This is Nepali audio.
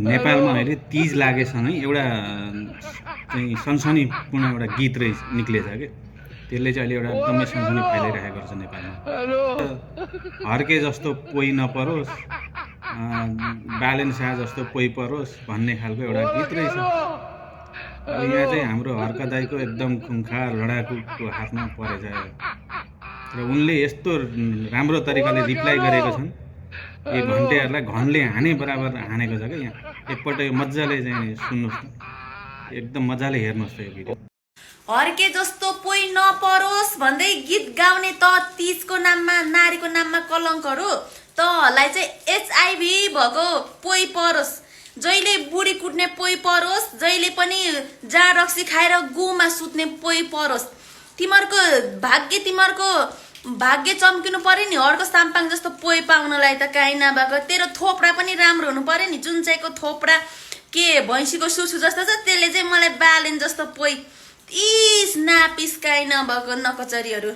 नेपालमा अहिले तीज लागेसँगै एउटा चाहिँ सनसनीपूर्ण एउटा गीत निक्लेछ के त्यसले चाहिँ अहिले एउटा एकदमै सनसनी फैलाइरहेको छ नेपालमा। हर्के जस्तो पोइ नपरोस् बालेन शाह जस्तो पोइ परोस् भन्ने खालको एउटा गीत रहेछ। यहाँ चाहिँ हाम्रो हर्क दाइको एकदम खुङ्खार लडाकुको हातमा परेछ र उनले यस्तो राम्रो तरिकाले रिप्लाई गरेको छन् यो घन्टेहरूलाई घनले हाने बराबर हानेको छ क्या। यहाँ एकपल्ट यो मजाले चाहिँ सुन्नुहोस् त, एकदम मजाले हेर्नुहोस् त यो भिडियो। हर्के जस्तो पोइ नपरोस् भन्दै गीत गाउने त तीजको नाममा नारीको नाममा कलङ्कहरू तलाई चाहिँ एचआइभी भएको पोइ परोस्, जहिले बुढी कुट्ने पोइ परोस्, जहिले पनि जाँड रक्सी खाएर गुमा सुत्ने पोइ परोस्। तिमीहरूको भाग्य चम्किनु पर्यो नि। अर्को साम्पाङ जस्तो पोइ पाउनलाई त काहीँ नभएको। तेरो थोपडा पनि राम्रो हुनु पर्यो नि। जुन चाहिँको थोपडा के भैँसीको सुसु जस्तो छ त्यसले चाहिँ मलाई बालेन जस्तो पोइ इस नापिस काहीँ नभएको नकचरीहरू।